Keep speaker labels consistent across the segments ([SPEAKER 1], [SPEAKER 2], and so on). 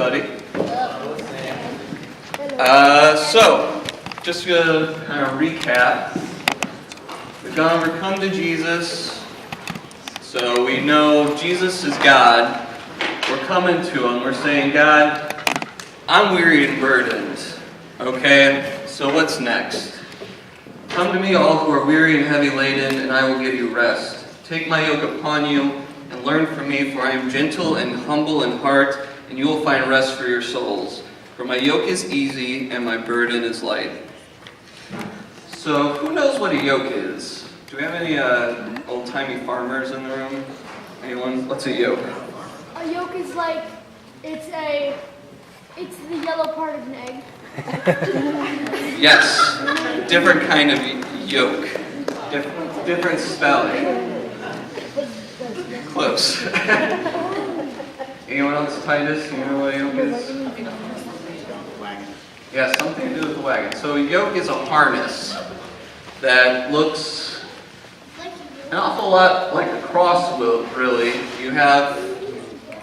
[SPEAKER 1] everybody. So, just to kind of recap, we've come to Jesus, so we know Jesus is God. We're coming to Him, we're saying, God, I'm weary and burdened, okay? So what's next? Come to me, all who are weary and heavy laden, and I will give you rest. Take my yoke upon you and learn from me, for I am gentle and humble in heart, and you will find rest for your souls. For my yoke is easy and my burden is light. So, who knows what a yoke is? Do we have any old-timey farmers in the room? Anyone? What's a yoke?
[SPEAKER 2] A yoke is like, it's the yellow part of an egg.
[SPEAKER 1] Yes, different kind of yoke. Different spelling. Close. Anyone else, Titus? You know what a yoke is? Yeah, something to do with the wagon. So a yoke is a harness that looks an awful lot like a cross yoke, really. You have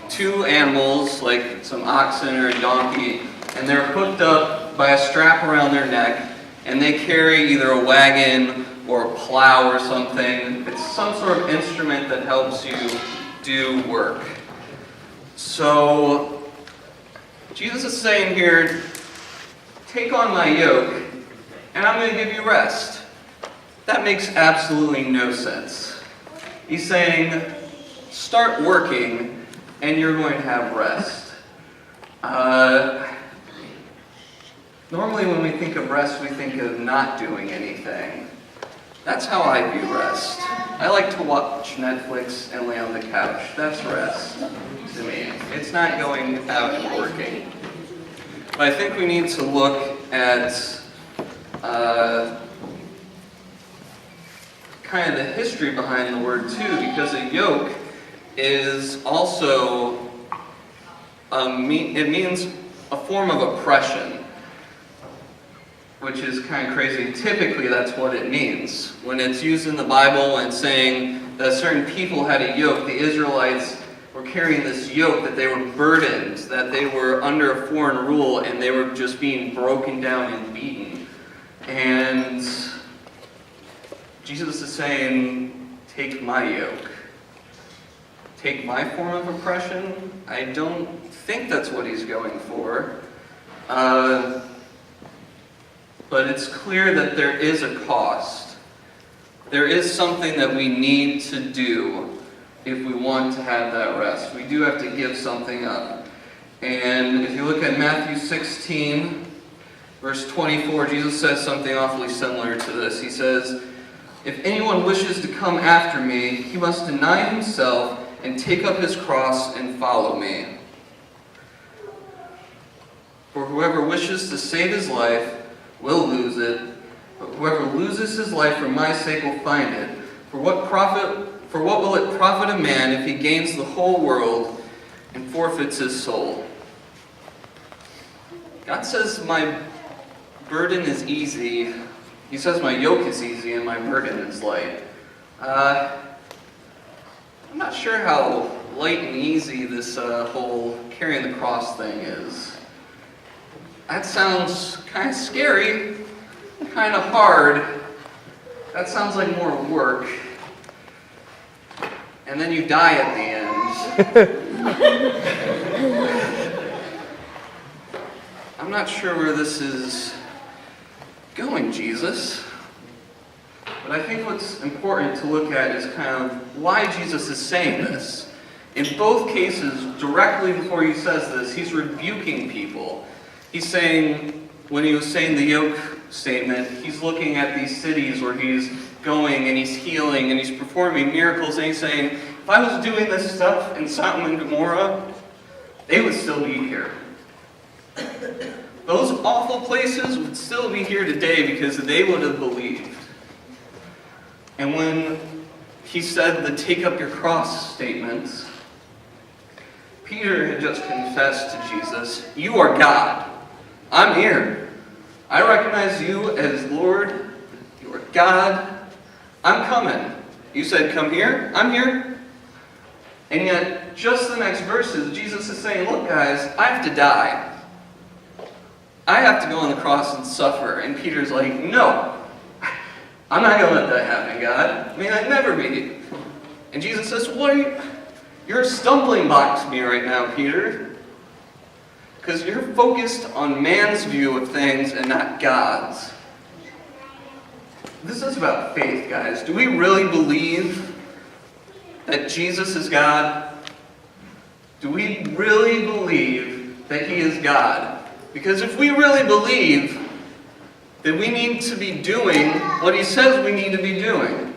[SPEAKER 1] two animals, like some oxen or a donkey, and they're hooked up by a strap around their neck, and they carry either a wagon or a plow or something. It's some sort of instrument that helps you do work. So, Jesus is saying here, take on my yoke, and I'm going to give you rest. That makes absolutely no sense. He's saying, start working, and you're going to have rest. Normally when we think of rest, we think of not doing anything. That's how I view rest. I like to watch Netflix and lay on the couch. That's rest to me. It's not going out and working. But I think we need to look at kind of the history behind the word too, because a yoke is also, it means a form of oppression, which is kind of crazy. Typically that's what it means. When it's used in the Bible and saying that certain people had a yoke, the Israelites were carrying this yoke, that they were burdened, that they were under a foreign rule, and they were just being broken down and beaten. And Jesus is saying, take my yoke. Take my form of oppression? I don't think that's what he's going for. But it's clear that there is a cost. There is something that we need to do if we want to have that rest. We do have to give something up. And if you look at Matthew 16, verse 24, Jesus says something awfully similar to this. He says, if anyone wishes to come after me, he must deny himself and take up his cross and follow me. For whoever wishes to save his life will lose it, but whoever loses his life for my sake will find it. For what will it profit a man if he gains the whole world and forfeits his soul? God says my burden is easy. He says my yoke is easy and my burden is light. I'm not sure how light and easy this whole carrying the cross thing is. That sounds kind of scary, kind of hard. That sounds like more work. And then you die at the end. I'm not sure where this is going, Jesus. But I think what's important to look at is kind of why Jesus is saying this. In both cases, directly before he says this, he's rebuking people. He's saying, when he was saying the yoke statement, he's looking at these cities where he's going and he's healing and he's performing miracles, and he's saying, if I was doing this stuff in Sodom and Gomorrah, they would still be here. Those awful places would still be here today because they would have believed. And when he said the take up your cross statements, Peter had just confessed to Jesus, you are God. I'm here. I recognize you as Lord. You are God. I'm coming. You said come here. I'm here. And yet, just the next verses, Jesus is saying, look guys, I have to die. I have to go on the cross and suffer. And Peter's like, no, I'm not going to let that happen, God. May I never be. And Jesus says, what are you? You're a stumbling block to me right now, Peter. Because you're focused on man's view of things and not God's. This is about faith, guys. Do we really believe that Jesus is God? Do we really believe that He is God? Because if we really believe, then we need to be doing what He says we need to be doing.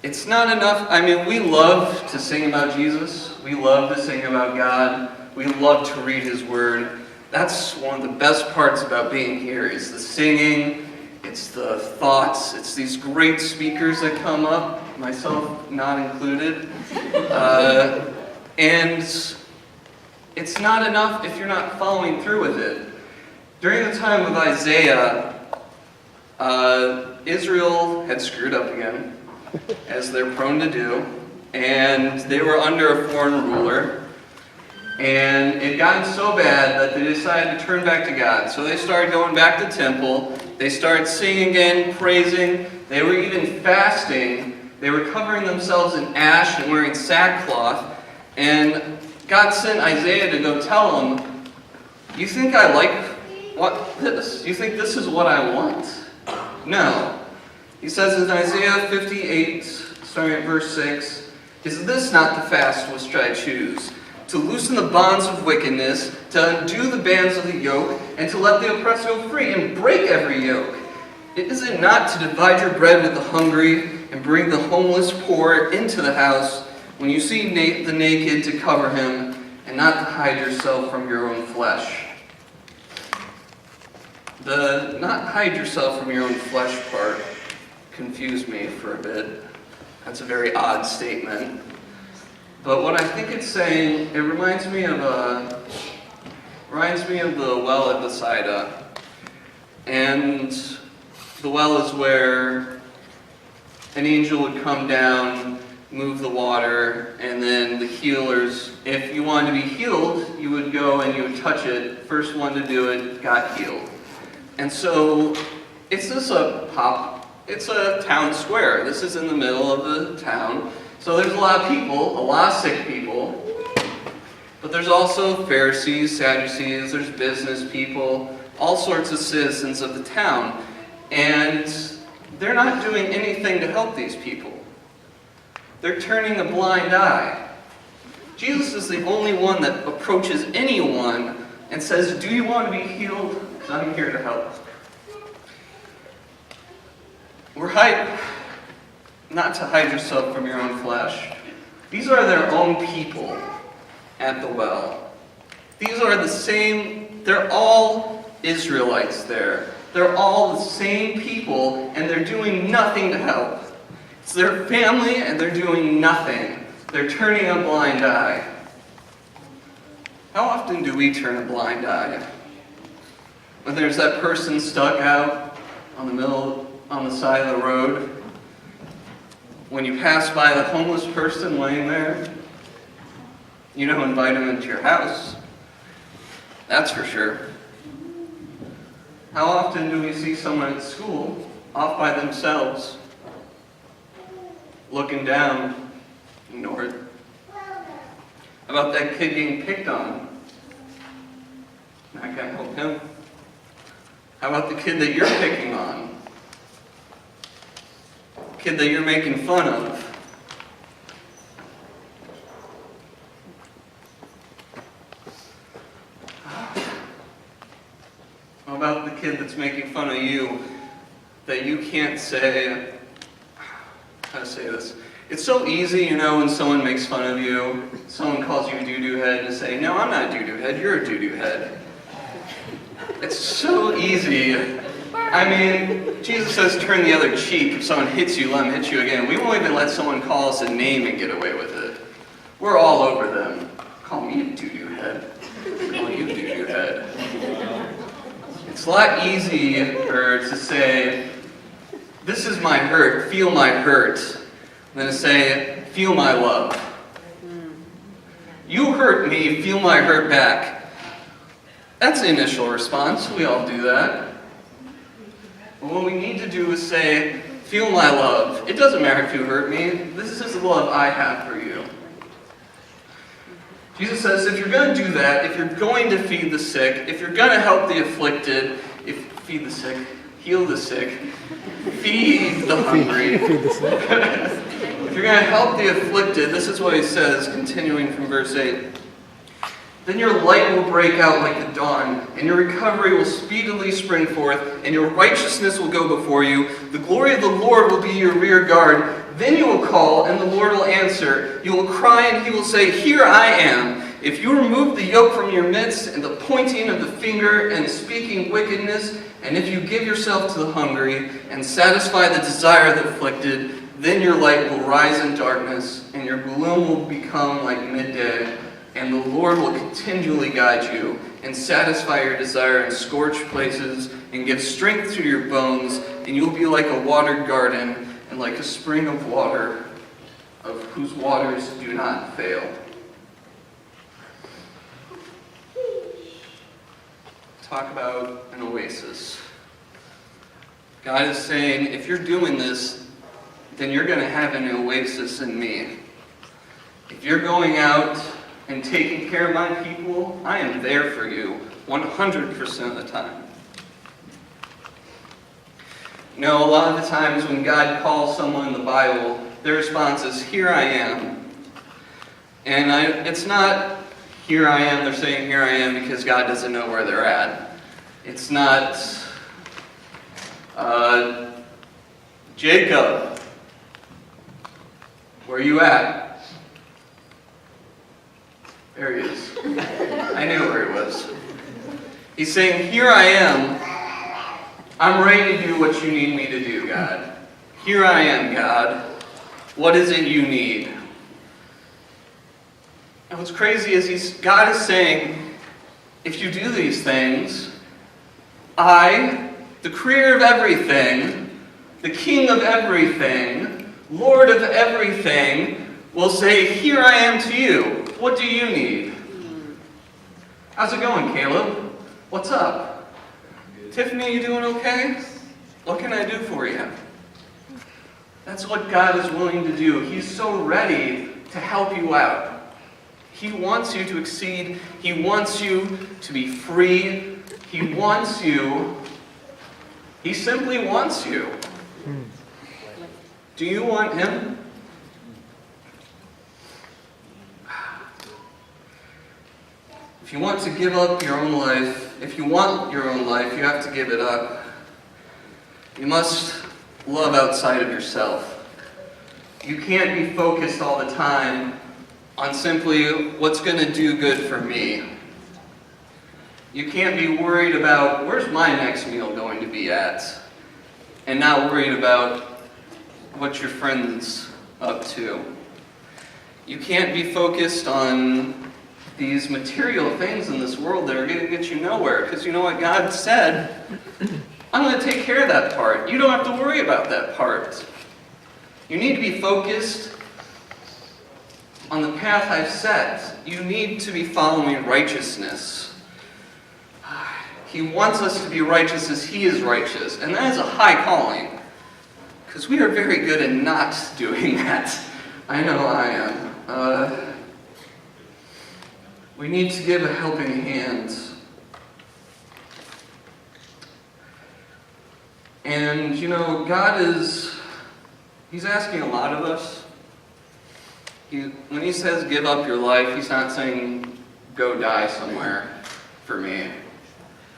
[SPEAKER 1] It's not enough. I mean, we love to sing about Jesus. We love to sing about God. We love to read His Word. That's one of the best parts about being here, is the singing, it's the thoughts, it's these great speakers that come up, myself not included. And it's not enough if you're not following through with it. During the time of Isaiah, Israel had screwed up again, as they're prone to do, and they were under a foreign ruler. And it got so bad that they decided to turn back to God. So they started going back to temple. They started singing again, praising. They were even fasting. They were covering themselves in ash and wearing sackcloth. And God sent Isaiah to go tell them, you think I like this? You think this is what I want? No. He says in Isaiah 58, starting at verse 6, is this not the fast which I choose? To loosen the bonds of wickedness, to undo the bands of the yoke, and to let the oppressed go free, and break every yoke. Is it not to divide your bread with the hungry, and bring the homeless poor into the house, when you see the naked to cover him, and not to hide yourself from your own flesh? The not hide yourself from your own flesh part confused me for a bit. That's a very odd statement. But what I think it's saying, it reminds me of the well at Bethsaida. And the well is where an angel would come down, move the water, and then the healers, if you wanted to be healed, you would go and you would touch it. First one to do it got healed. And so it's a town square. This is in the middle of the town. So there's a lot of people, a lot of sick people, but there's also Pharisees, Sadducees, there's business people, all sorts of citizens of the town. And they're not doing anything to help these people. They're turning a blind eye. Jesus is the only one that approaches anyone and says, do you want to be healed? Because I'm here to help. Not to hide yourself from your own flesh. These are their own people at the well. These are the same, they're all Israelites there. They're all the same people, and they're doing nothing to help. It's their family, and they're doing nothing. They're turning a blind eye. How often do we turn a blind eye? When there's that person stuck out on the side of the road, when you pass by the homeless person laying there, you don't invite him into your house. That's for sure. How often do we see someone at school off by themselves, looking down, ignored? How about that kid getting picked on? I can't help him. How about the kid that you're picking on? Kid that you're making fun of? How about the kid that's making fun of you, that you can't say, how to say this? It's so easy, when someone makes fun of you, someone calls you a doo-doo head, to say, no, I'm not a doo-doo head, you're a doo-doo head. It's so easy. I mean, Jesus says turn the other cheek. If someone hits you, let them hit you again. We won't even let someone call us a name and get away with it. We're all over them. Call me a doo-doo head. Call you a doo-doo head. It's a lot easier to say, this is my hurt, feel my hurt, than to say, feel my love. You hurt me, feel my hurt back. That's the initial response. We all do that. But what we need to do is say, feel my love. It doesn't matter if you hurt me. This is the love I have for you. Jesus says, if you're going to do that, if you're going to feed the sick, if you're going to help the afflicted, heal the sick, feed the hungry. If you're going to help the afflicted, this is what he says, continuing from verse 8. Then your light will break out like the dawn, and your recovery will speedily spring forth, and your righteousness will go before you. The glory of the Lord will be your rear guard. Then you will call, and the Lord will answer. You will cry, and he will say, here I am. If you remove the yoke from your midst, and the pointing of the finger, and speaking wickedness, and if you give yourself to the hungry, and satisfy the desire of the afflicted, then your light will rise in darkness, and your gloom will become like midday. And the Lord will continually guide you, and satisfy your desire in scorched places, and give strength to your bones, and you'll be like a watered garden, and like a spring of water, of whose waters do not fail. Talk about an oasis. God is saying, if you're doing this, then you're going to have an oasis in me. If you're going out and taking care of my people, I am there for you 100% of the time. You know, a lot of the times when God calls someone in the Bible, their response is, here I am. And it's not, here I am, they're saying here I am because God doesn't know where they're at. It's not, Jacob, where are you at? There he is. I knew where he was. He's saying, here I am. I'm ready to do what you need me to do, God. Here I am, God. What is it you need? And what's crazy is God is saying, if you do these things, I, the creator of everything, the king of everything, Lord of everything, will say, here I am to you. What do you need? How's it going, Caleb? What's up? Tiffany, you doing okay? What can I do for you? That's what God is willing to do. He's so ready to help you out. He wants you to exceed. He wants you to be free. He wants you. He simply wants you. Do you want him? If you want to give up your own life, if you want your own life, you have to give it up. You must love outside of yourself. You can't be focused all the time on simply what's going to do good for me. You can't be worried about where's my next meal going to be at, and not worried about what your friend's up to. You can't be focused on these material things in this world that are going to get you nowhere. Because you know what God said? I'm going to take care of that part. You don't have to worry about that part. You need to be focused on the path I've set. You need to be following righteousness. He wants us to be righteous as He is righteous. And that is a high calling. Because we are very good at not doing that. I know I am. We need to give a helping hand. And, you know, God He's asking a lot of us. When He says give up your life, He's not saying go die somewhere for me.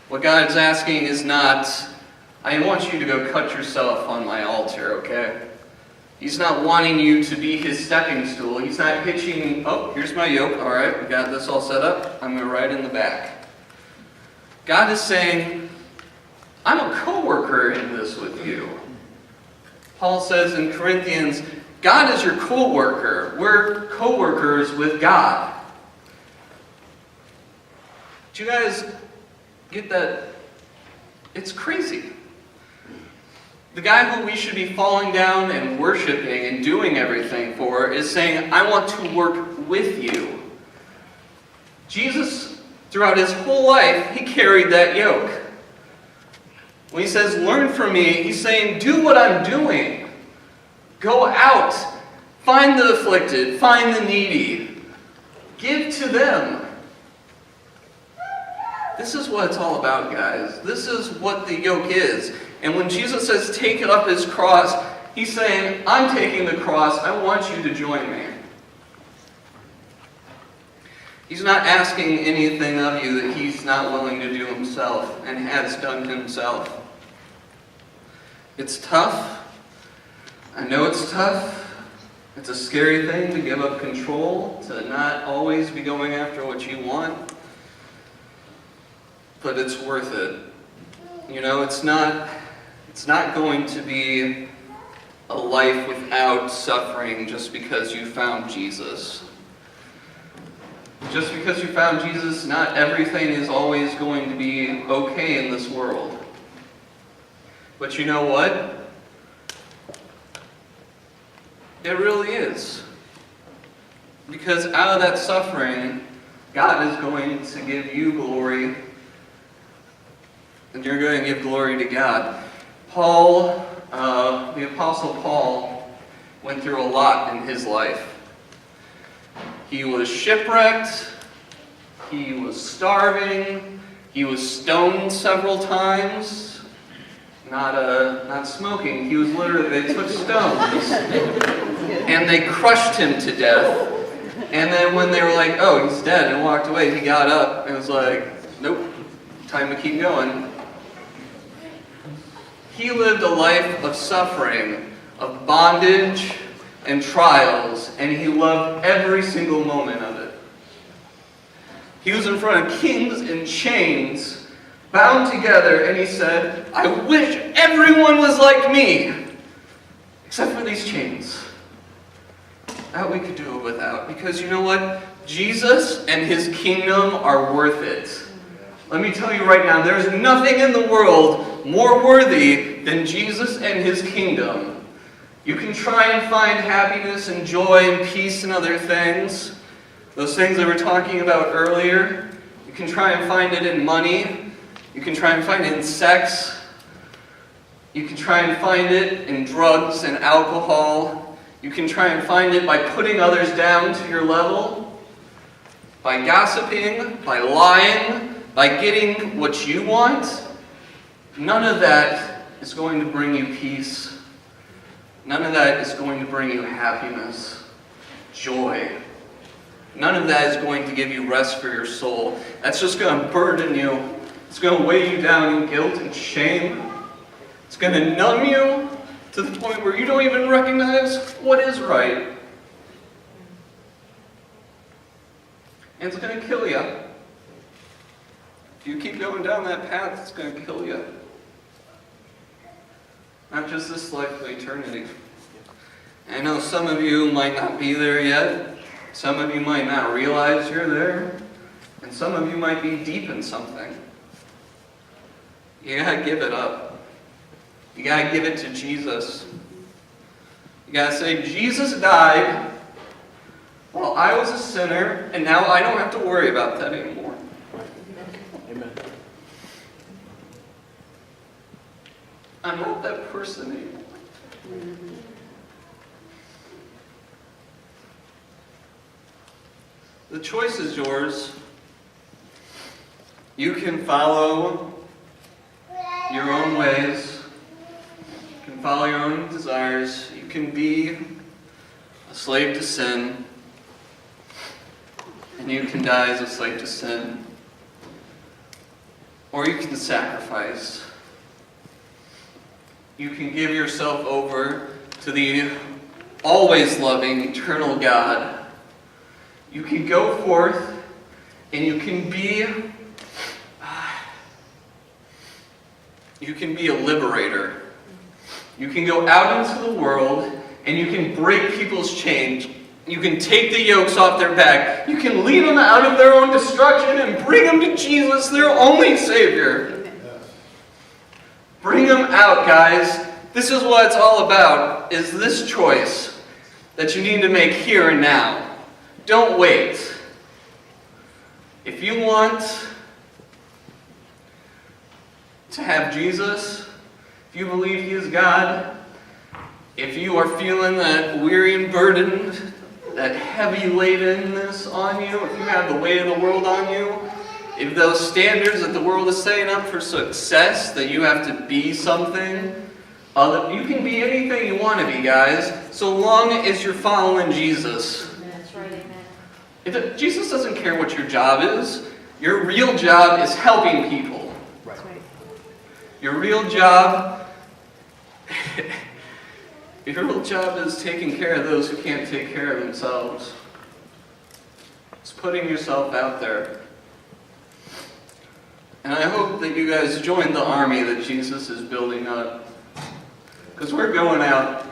[SPEAKER 1] What God is asking is not, I want you to go cut yourself on my altar, okay? He's not wanting you to be His stepping stool. He's not hitching, oh, here's my yoke. All right, we got this all set up. I'm going to ride in the back. God is saying, I'm a co-worker in this with you. Paul says in Corinthians, God is your co-worker. We're co-workers with God. Do you guys get that? It's crazy. The guy who we should be falling down and worshiping and doing everything for is saying, I want to work with you. Jesus, throughout his whole life, he carried that yoke. When he says, learn from me, he's saying, do what I'm doing. Go out. Find the afflicted. Find the needy. Give to them. This is what it's all about, guys. This is what the yoke is. And when Jesus says, take up his cross, he's saying, I'm taking the cross. I want you to join me. He's not asking anything of you that he's not willing to do himself and has done himself. It's tough. I know it's tough. It's a scary thing to give up control, to not always be going after what you want. But it's worth it. You know, it's not going to be a life without suffering just because you found Jesus. Just because you found Jesus, not everything is always going to be okay in this world. But you know what? It really is. Because out of that suffering, God is going to give you glory, and you're going to give glory to God. Paul, the Apostle Paul, went through a lot in his life. He was shipwrecked, he was starving, he was stoned several times. Not smoking, he was literally, they took stones and they crushed him to death. And then when they were like, oh, he's dead, and walked away, he got up and was like, nope, time to keep going. He lived a life of suffering, of bondage and trials, and he loved every single moment of it. He was in front of kings in chains, bound together, and he said, I wish everyone was like me, except for these chains. That we could do it without, because you know what? Jesus and his kingdom are worth it. Let me tell you right now, there's nothing in the world more worthy than Jesus and his kingdom. You can try and find happiness and joy and peace and other things. Those things that we were talking about earlier. You can try and find it in money. You can try and find it in sex. You can try and find it in drugs and alcohol. You can try and find it by putting others down to your level, by gossiping, by lying, by getting what you want. None of that is going to bring you peace. None of that is going to bring you happiness, joy. None of that is going to give you rest for your soul. That's just going to burden you. It's going to weigh you down in guilt and shame. It's going to numb you to the point where you don't even recognize what is right. And it's going to kill you. If you keep going down that path, it's going to kill you. Not just this life, but eternity. I know some of you might not be there yet. Some of you might not realize you're there. And some of you might be deep in something. You gotta give it up. You gotta give it to Jesus. You gotta say, Jesus died while I was a sinner, and now I don't have to worry about that anymore.
[SPEAKER 3] Amen.
[SPEAKER 1] I'm not that person anymore. The choice is yours. You can follow your own ways. You can follow your own desires. You can be a slave to sin. And you can die as a slave to sin. Or you can sacrifice. You can give yourself over to the always loving, eternal God. You can go forth and you can be a liberator. You can go out into the world and you can break people's chains. You can take the yokes off their back. You can lead them out of their own destruction and bring them to Jesus, their only Savior. Bring them out, guys. This is what it's all about, is this choice that you need to make here and now. Don't wait. If you want to have Jesus, if you believe He is God, if you are feeling that weary and burdened, that heavy ladenness on you, if you have the weight of the world on you, if those standards that the world is setting up for success, that you have to be something, you can be anything you want to be, guys, so long as you're following Jesus.
[SPEAKER 4] That's right, amen.
[SPEAKER 1] Jesus doesn't care what your job is. Your real job is helping people.
[SPEAKER 4] That's right.
[SPEAKER 1] Your real job is taking care of those who can't take care of themselves. It's putting yourself out there. And I hope that you guys join the army that Jesus is building up. Because we're going out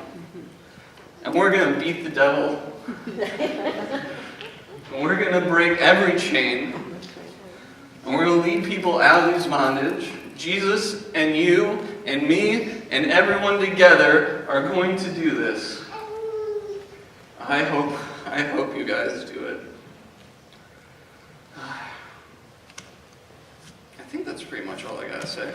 [SPEAKER 1] and we're going to beat the devil. And we're going to break every chain. And we're going to lead people out of these bondage. Jesus and you and me and everyone together are going to do this. I hope you guys do it. I think that's pretty much all I gotta say.